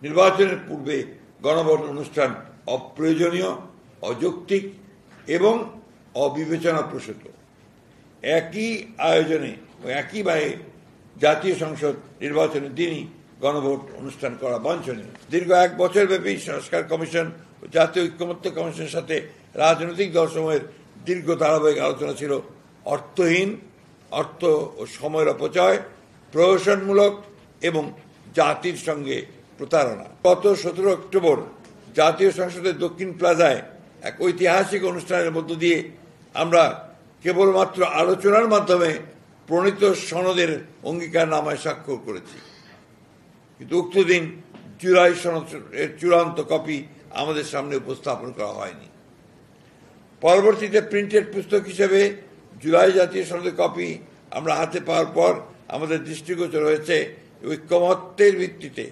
নির্বাচনের পূর্বে গণভোট অনুষ্ঠান অপ্রয়োজনীয়, অযৌক্তিক এবং অবিবেচনাপ্রসূত। একই আয়োজনে ও একই ব্যয়ে জাতীয় সংসদ নির্বাচনের দিনই গণভোট অনুষ্ঠান করা বাঞ্ছনীয়। দীর্ঘ 1 বছরব্যাপী সংস্কার কমিশন ও জাতীয় ঐক্যমত্য কমিশনের সাথে রাজনৈতিক দলসমূহের দীর্ঘ ধারাবাহিক আলোচনা ছিল অর্থহীন, অর্থ ও সময়ের অপচয়, প্রহসনমূলক এবং জাতির সঙ্গে প্রতারণা। গত 17 অক্টোবর জাতীয় সংসদের দক্ষিণ প্লাজায় এক ঐতিহাসিক অনুষ্ঠানের মধ্য দিয়ে আমরা কেবলমাত্র আলোচনার মাধ্যমে প্রণীত সনদের অঙ্গীকারনামায় স্বাক্ষর করেছি, কিন্তু উক্ত দিন জুলাই সনদের চূড়ান্ত কপি আমাদের সামনে উপস্থাপন করা হয়নি। পরবর্তীতে প্রিন্টেড পুস্তক হিসেবে জুলাই জাতীয় সনদের কপি আমরা হাতে পাওয়ার পর আমাদের দৃষ্টিগোচর হয়েছে ঐক্যমত্যের ভিত্তিতে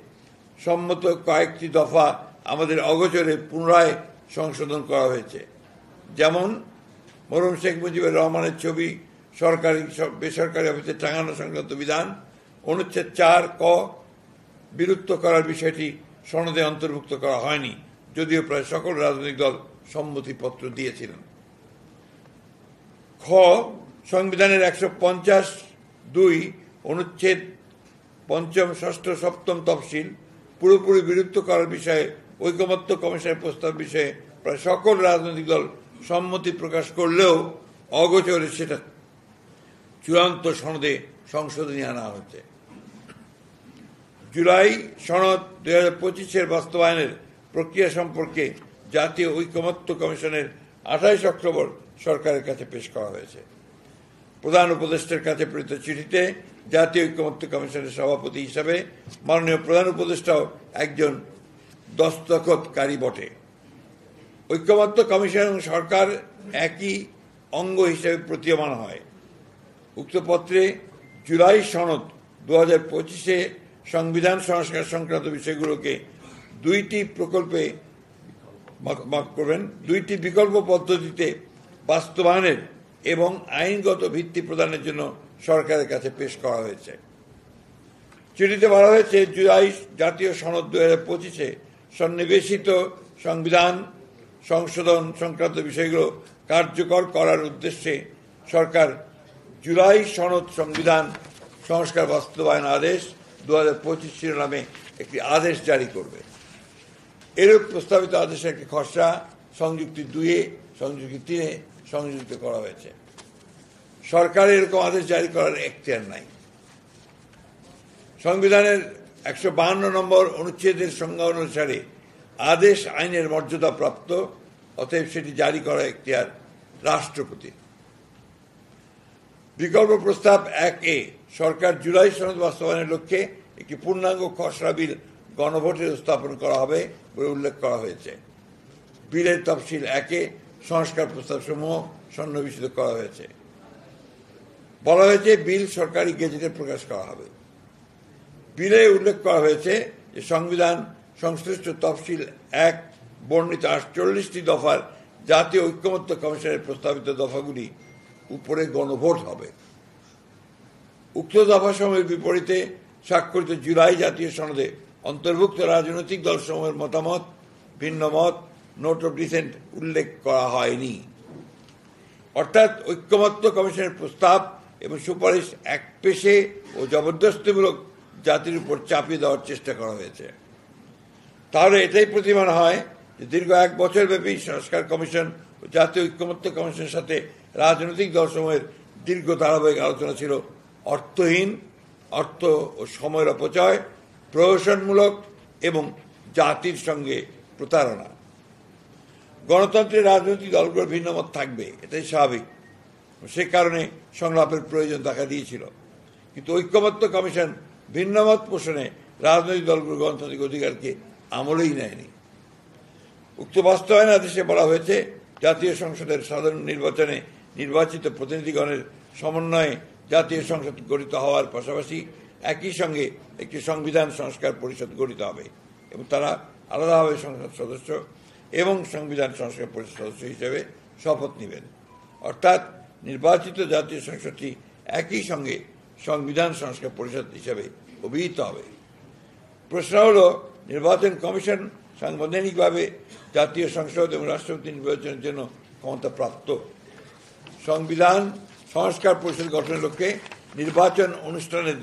সম্মত কয়েকটি দফা আমাদের অগোচরে পুনরায় সংশোধন করা হয়েছে। যেমন মরহুম শেখ মুজিবুর রহমানের ছবি সরকারি বেসরকারি অফিসে টাঙানো সংক্রান্ত বিধান, অনুচ্ছেদ 4 ক বিলুপ্ত করার বিষয়টি সনদে অন্তর্ভুক্ত করা হয়নি, যদিও প্রায় সকল রাজনৈতিক দল সম্মতিপত্র দিয়েছিলেন। খ সংবিধানের 150(2) অনুচ্ছেদ 5, 6, 7 তফসিল পুরোপুরি বিলুপ্ত করার বিষয়ে ঐকমত্য কমিশনের প্রস্তাব বিষয়ে প্রায় সকল রাজনৈতিক দল সম্মতি প্রকাশ করলেও অগোচরে সেটা চূড়ান্ত সনদে সংশোধনী আনা হয়েছে। জুলাই সনদ 2025-এর বাস্তবায়নের প্রক্রিয়া সম্পর্কে জাতীয় ঐকমত্য কমিশনের 28 অক্টোবর সরকারের কাছে পেশ করা হয়েছে। প্রধান উপদেষ্টার কাছে প্রেরিত চিঠিতে জাতীয় ঐকমত্য কমিশনের সভাপতি হিসাবে মাননীয় প্রধান উপদেষ্টাও একজন দস্তখতকারী বটে। ঐকমত্য কমিশন এবং সরকার একই অঙ্গ হিসেবে প্রতীয়মান হয়। উক্ত পত্রে জুলাই সনদ 2025-এ সংবিধান সংস্কার সংক্রান্ত বিষয়গুলোকে দুইটি বিকল্প পদ্ধতিতে বাস্তবায়নের এবং আইনগত ভিত্তি প্রদানের জন্য সরকারের কাছে পেশ করা হয়েছে। চিঠিতে বলা হয়েছে, জুলাই জাতীয় সনদ 2025-এ সন্নিবেশিত সংবিধান সংশোধন সংক্রান্ত বিষয়গুলো কার্যকর করার উদ্দেশ্যে সরকার জুলাই সনদ সংবিধান সংস্কার বাস্তবায়ন আদেশ 2025 শিরোনামে একটি আদেশ জারি করবে। এরূপ প্রস্তাবিত আদেশের একটি খসড়া সংযুক্তি 2-এ, সংযুক্তি 3-এ সংযোজিত করা হয়েছে। সরকারের এরকম আদেশ জারি করার এখতিয়ার নাই। সংবিধানের 152 নম্বর অনুচ্ছেদের সংজ্ঞা অনুসারে আদেশ আইনের মর্যাদা প্রাপ্ত, অতএব সেটি জারি করার এখতিয়ার রাষ্ট্রপতি। বিকল্প প্রস্তাব 1-এ সরকার জুলাই সনদ বাস্তবায়নের লক্ষ্যে একটি পূর্ণাঙ্গ খসড়া বিল গণভোটে স্থাপন করা হবে বলে উল্লেখ করা হয়েছে। বিলের তফসিল 1-এ সংস্কার প্রস্তাবসমূহ সন্নিবেশিত করা হয়েছে। বলা হয়েছে বিল সরকারি গেজেটে প্রকাশ করা হবে। বিলে উল্লেখ করা হয়েছে যে সংবিধান সংশ্লিষ্ট তফসিল 1 বর্ণিত 48টি দফার জাতীয় ঐক্যমত্য কমিশনের প্রস্তাবিত দফাগুলি উপরে গণভোট হবে। উক্ত দফাসমূহের বিপরীতে স্বাক্ষরিত জুলাই জাতীয় সনদে অন্তর্ভুক্ত রাজনৈতিক দলসমূহের মতামত, ভিন্ন মত, নোট অফ ডিসেন্ট উল্লেখ করা হয়নি। অর্থাৎ ঐক্যমত্য কমিশনের প্রস্তাব এবং সুপারিশ একপেশে ও জবরদস্তিমূলক জাতির উপর চাপিয়ে দেওয়ার চেষ্টা করা হয়েছে। তাহলে এটাই প্রতীয়মান হয় যে দীর্ঘ 1 বছরব্যাপী সংস্কার কমিশন ও জাতীয় ঐক্যমত্য কমিশনের সাথে রাজনৈতিক দলসমূহের দীর্ঘ ধারাবাহিক আলোচনা ছিল অর্থহীন, অর্থ ও সময়ের অপচয়, প্রহসনমূলক এবং জাতির সঙ্গে প্রতারণা। গণতন্ত্রের রাজনৈতিক দলগুলোর ভিন্নমত থাকবে, এটাই স্বাভাবিক। সে কারণে সংলাপের প্রয়োজন দেখা দিয়েছিল, কিন্তু ঐক্যমত্য কমিশন ভিন্নমত পোষণে রাজনৈতিক দলগুলোর গণতান্ত্রিক অধিকারকে আমলেই নেয়নি। উক্ত বাস্তবায়ন আদেশে বলা হয়েছে, জাতীয় সংসদের সাধারণ নির্বাচনে নির্বাচিত প্রতিনিধিগণের সমন্বয়ে জাতীয় সংসদ গঠিত হওয়ার পাশাপাশি একই সঙ্গে একটি সংবিধান সংস্কার পরিষদ গঠিত হবে এবং তারা আলাদাভাবে সংসদ সদস্য এবং সংবিধান সংস্কার পরিষদ সদস্য হিসেবে শপথ নেবেন। অর্থাৎ নির্বাচিত জাতীয় সংসদটি একই সঙ্গে সংবিধান সংস্কার পরিষদ হিসেবে অভিহিত হবে। প্রশ্ন হল, নির্বাচন কমিশন সাংবিধানিকভাবে জাতীয় সংসদ এবং রাষ্ট্রপতি নির্বাচনের জন্য ক্ষমতাপ্রাপ্ত। সংবিধান সংস্কার পরিষদ গঠনের লক্ষ্যে নির্বাচন অনুষ্ঠানের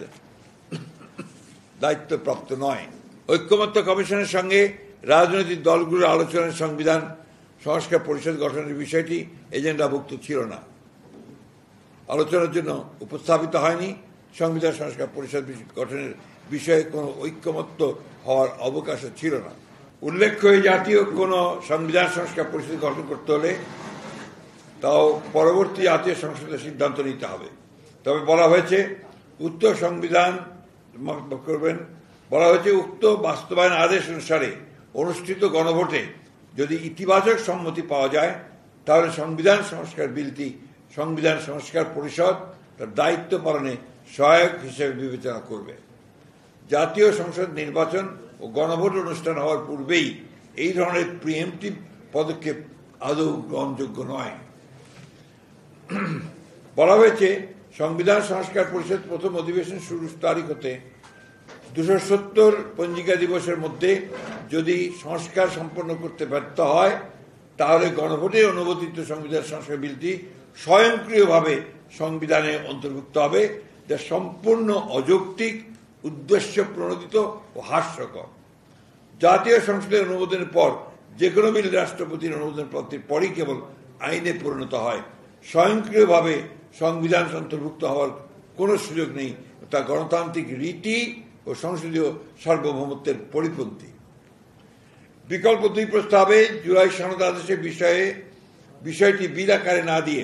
দায়িত্বপ্রাপ্ত নয়। ঐক্যমত্য কমিশনের সঙ্গে রাজনৈতিক দলগুলোর আলোচনায় সংবিধান সংস্কার পরিষদ গঠনের বিষয়টি এজেন্ডাভুক্ত ছিল না, আলোচনার জন্য উপস্থাপিত হয়নি। সংবিধান সংস্কার পরিষদ গঠনের বিষয়ে কোনো ঐক্যমত্য হওয়ার অবকাশও ছিল না। উল্লেখ্য, জাতীয় কোনো সংবিধান সংস্কার পরিষদ গঠন করতে হলে তাও পরবর্তী জাতীয় সংসদের সিদ্ধান্ত নিতে হবে। তবে বলা হয়েছে উক্ত বাস্তবায়ন আদেশ অনুসারে অনুষ্ঠিত গণভোটে যদি ইতিবাচক সম্মতি পাওয়া যায় তাহলে সংবিধান সংস্কার বিলটি সংবিধান সংস্কার পরিষদ তার দায়িত্ব পালনে সহায়ক হিসেবে বিবেচনা করবে। জাতীয় সংসদ নির্বাচন ও গণভোট অনুষ্ঠান হওয়ার পূর্বেই এই ধরনের প্রিএমটিভ পদক্ষেপ আদৌ গ্রহণযোগ্য নয়। বলা হয়েছে সংবিধান সংস্কার পরিষদ প্রথম অধিবেশন শুরুর তারিখ হতে 270 পঞ্জিকা দিবসের মধ্যে যদি সংস্কার সম্পন্ন করতে ব্যর্থ হয় তাহলে গণভোটে অনুমোদিত সংবিধান সংস্কার বিলটি স্বয়ংক্রিয়ভাবে সংবিধানে অন্তর্ভুক্ত হবে, যা সম্পূর্ণ অযৌক্তিক, উদ্দেশ্য প্রণোদিত ও হাস্যকর। জাতীয় সংসদের অনুমোদনের পর যে কোনো বিল রাষ্ট্রপতির অনুমোদন প্রাপ্তির পরই কেবল আইনে পরিণত হয়। স্বয়ংক্রিয়ভাবে সংবিধান অন্তর্ভুক্ত হওয়ার কোনো সুযোগ নেই, তা গণতান্ত্রিক রীতি ও সংসদীয় সার্বভৌমত্বের পরিপন্থী। বিকল্প দুই প্রস্তাবে জুলাই সনদ আদেশের বিষয়টি বিল আকারে না দিয়ে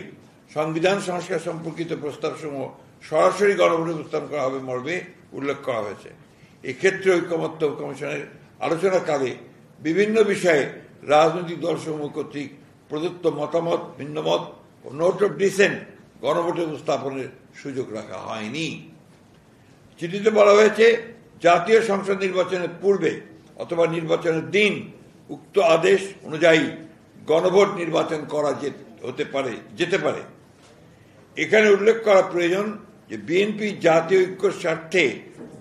সংবিধান সংস্কার সম্পর্কিত প্রস্তাবসমূহ সরাসরি গণভোটে উপস্থাপন করা হবে মর্মে উল্লেখ করা হয়েছে। এক্ষেত্রে ঐক্যমত্য কমিশনের আলোচনাকালে বিভিন্ন বিষয়ে রাজনৈতিক দলসমূহ কর্তৃক প্রদত্ত মতামত, ভিন্নমত ও নোট অফ ডিসেন্ট গণভোটে উপস্থাপনের সুযোগ রাখা হয়নি। চিঠিতে বলা হয়েছে জাতীয় সংসদ নির্বাচনের পূর্বে অথবা নির্বাচনের দিন উক্ত আদেশ অনুযায়ী গণভোট নির্বাচন করা যেতে পারে। এখানে উল্লেখ করা প্রয়োজন যে বিএনপি জাতীয় ঐক্যের স্বার্থে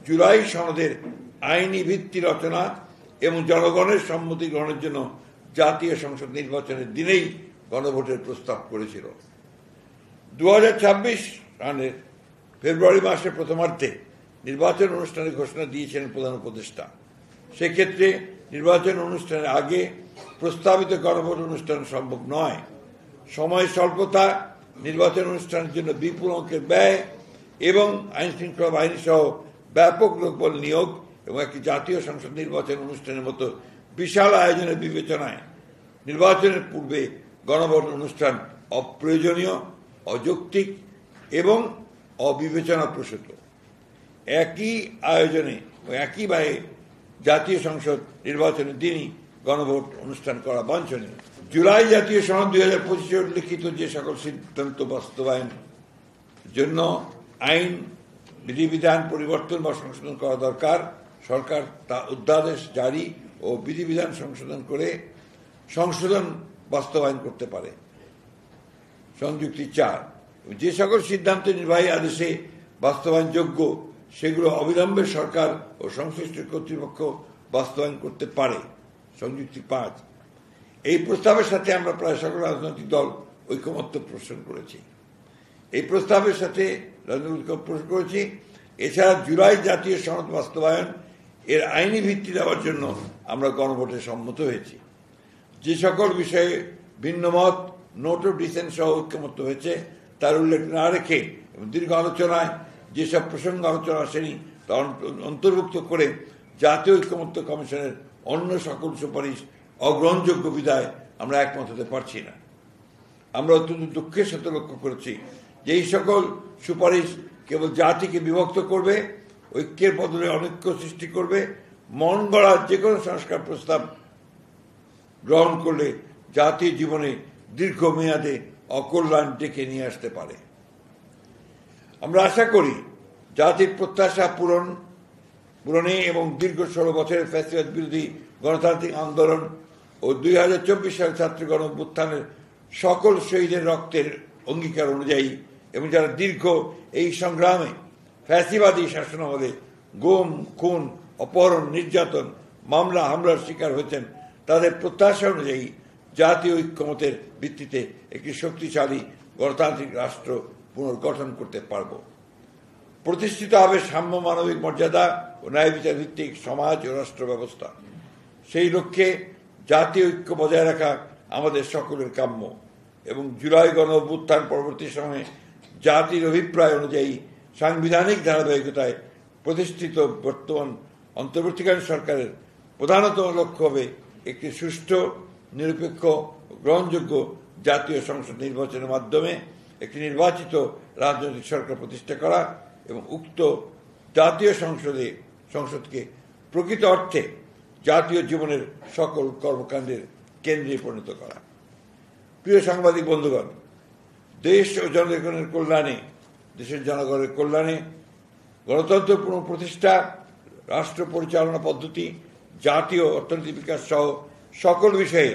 জুলাই সনদের আইনি ভিত্তি রচনা এবং জনগণের সম্মতি গ্রহণের জন্য জাতীয় সংসদ নির্বাচনের দিনেই গণভোটের প্রস্তাব করেছিল। 2026 সালের ফেব্রুয়ারি মাসের প্রথমার্ধে নির্বাচন অনুষ্ঠানের ঘোষণা দিয়েছিলেন প্রধান উপদেষ্টা। সেক্ষেত্রে নির্বাচন অনুষ্ঠানের আগে প্রস্তাবিত গণভোট অনুষ্ঠান সম্ভব নয়। সময় স্বল্পতা, নির্বাচন অনুষ্ঠানের জন্য বিপুল অঙ্কের ব্যয় এবং আইন শৃঙ্খলা বাহিনী সহ ব্যাপক লোকবল নিয়োগ এবং একটি জাতীয় সংসদ নির্বাচন অনুষ্ঠানের মতো বিশাল আয়োজনের বিবেচনায় নির্বাচনের পূর্বে গণভোট অনুষ্ঠান অপ্রয়োজনীয়, অযৌক্তিক এবং অবিবেচনাপ্রসূত। একই আয়োজনে ও একই ব্যয়ে জাতীয় সংসদ নির্বাচনের দিনই গণভোট অনুষ্ঠান করা বাঞ্ছনীয়। জুলাই জাতীয় সনদ 2025 উল্লিখিত যে সকল সিদ্ধান্ত বাস্তবায়ন জন্য আইন বিধিবিধান পরিবর্তন বা সংশোধন করা দরকার, সরকার তা অধ্যাদেশ জারি ও বিধিবিধান সংশোধন করে সংশোধন বাস্তবায়ন করতে পারে। সংযুক্তি 4, যে সকল সিদ্ধান্ত নির্বাহী আদেশে বাস্তবায়নযোগ্য সেগুলো অবিলম্বে সরকার ও সংশ্লিষ্ট কর্তৃপক্ষ বাস্তবায়ন করতে পারে। সংযুক্তি 5, এই প্রস্তাবের সাথে আমরা প্রায় সকল রাজনৈতিক দল ঐকমত্য পোষণ করেছি। এছাড়া জুলাই জাতীয় সনদ বাস্তবায়ন এর আইনি ভিত্তি দেওয়ার জন্য আমরা গণভোটে সম্মত হয়েছি। যে সকল বিষয়ে ভিন্নমত, নোট অফ ডিসেন্ট সহ ঐক্যমত্য হয়েছে তার উল্লেখ না রেখে দীর্ঘ আলোচনায় যেসব প্রসঙ্গ আলোচনা আসেনি তা অন্তর্ভুক্ত করে জাতীয় ঐক্যমত্য কমিশনের অন্য সকল সুপারিশ অগ্রহণযোগ্য বিধায় আমরা একমত হতে পারছি না। আমরা অত্যন্ত দুঃখের সাথে লক্ষ্য করেছি যে এই সকল সুপারিশ কেবল জাতিকে বিভক্ত করবে, ঐক্যের বদলে অনৈক্য সৃষ্টি করবে। মন গড়া যে কোনো সংস্কার প্রস্তাব গ্রহণ করলে জাতির জীবনে দীর্ঘমেয়াদে অকল্যাণ ডেকে নিয়ে আসতে পারে। আমরা আশা করি জাতির প্রত্যাশা পূরণে এবং দীর্ঘ 16 বছরের ফ্যাসিবাদ বিরোধী গণতান্ত্রিক আন্দোলন ও 2024 সাল ছাত্র গণ অভ্যুত্থানের সকল শহীদের রক্তের অঙ্গীকার অনুযায়ী এবং যারা দীর্ঘ এই সংগ্রামে ফ্যাসিবাদী শাসনামলে গুম, খুন, অপহরণ, নির্যাতন, মামলা হামলার শিকার হয়েছেন তাদের প্রত্যাশা অনুযায়ী জাতীয় ঐক্যমতের ভিত্তিতে একটি শক্তিশালী গণতান্ত্রিক রাষ্ট্র পুনর্গঠন করতে পারব। প্রতিষ্ঠিত হবে সাম্য, মানবিক মর্যাদা ও ন্যায় বিচার ভিত্তিক সমাজ ও রাষ্ট্র ব্যবস্থা। সেই লক্ষ্যে জাতীয় ঐক্য বজায় রাখা আমাদের সকলের কাম্য এবং জুলাই গণ অভ্যুত্থান পরবর্তী সময়ে জাতির অভিপ্রায় অনুযায়ী সাংবিধানিক ধারাবাহিকতায় প্রতিষ্ঠিত বর্তমান অন্তর্বর্তীকালীন সরকারের প্রধানতম লক্ষ্য হবে একটি সুষ্ঠু, নিরপেক্ষ ও গ্রহণযোগ্য জাতীয় সংসদ নির্বাচনের মাধ্যমে একটি নির্বাচিত রাজনৈতিক সরকার প্রতিষ্ঠা করা এবং উক্ত জাতীয় সংসদকে প্রকৃত অর্থে জাতীয় জীবনের সকল কর্মকাণ্ডের কেন্দ্রে পরিণত করা। প্রিয় সাংবাদিক বন্ধুগণ, দেশ ও জনগণের কল্যাণে, দেশের জনগণের কল্যাণে গণতন্ত্র পুনঃপ্রতিষ্ঠা, রাষ্ট্র পরিচালনা পদ্ধতি, জাতীয় অর্থনীতি বিকাশ সহ সকল বিষয়ে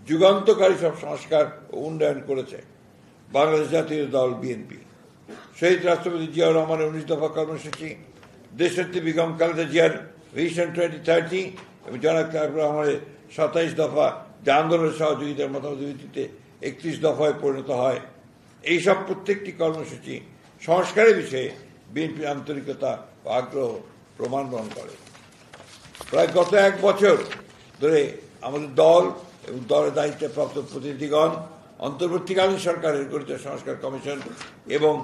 যুগান্তকারী সব সংস্কার ও উন্নয়ন করেছে বাংলাদেশ জাতীয় দল বিএনপি। শহীদ রাষ্ট্রপতি জিয়াউর রহমানের 19 দফা কর্মসূচি, দেশনেত্রী বেগম খালেদা জিয়ার ভিশন 2030 এবং জনাব তারেক রহমানের 27 দফা যা আন্দোলনের সহযোগিতার মতামতের ভিত্তিতে 31 দফায় পরিণত হয়। এইসব প্রত্যেকটি কর্মসূচি সংস্কারের বিষয়ে বিএনপির আন্তরিকতা ও আগ্রহ প্রমাণ বহন করে। প্রায় গত 1 বছর ধরে আমাদের দল এবং দলের দায়িত্বে প্রাপ্ত প্রতিনিধিগণ অন্তর্বর্তীকালীন সরকারের গঠিত সংস্কার কমিশন এবং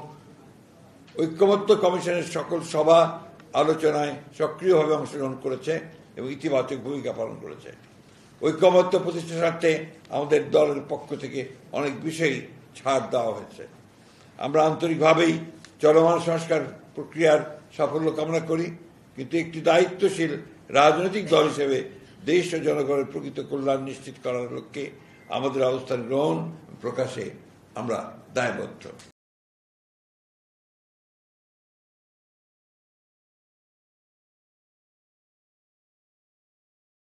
ঐক্যমত্য কমিশনের সকল সভা আলোচনায় সক্রিয়ভাবে অংশগ্রহণ করেছে এবং ইতিবাচক ভূমিকা পালন করেছে। ঐক্যমত্য প্রতিষ্ঠার স্বার্থে আমাদের দলের পক্ষ থেকে অনেক বিষয়ই ছাড় দেওয়া হয়েছে। আমরা আন্তরিকভাবেই চলমান সংস্কার প্রক্রিয়ার সাফল্য কামনা করি, কিন্তু একটি দায়িত্বশীল রাজনৈতিক দল হিসেবে দেশ ও জনগণের প্রকৃত কল্যাণ নিশ্চিত করার লক্ষ্যে আমাদের অবস্থান গ্রহণ প্রকাশে আমরা দায়বদ্ধ।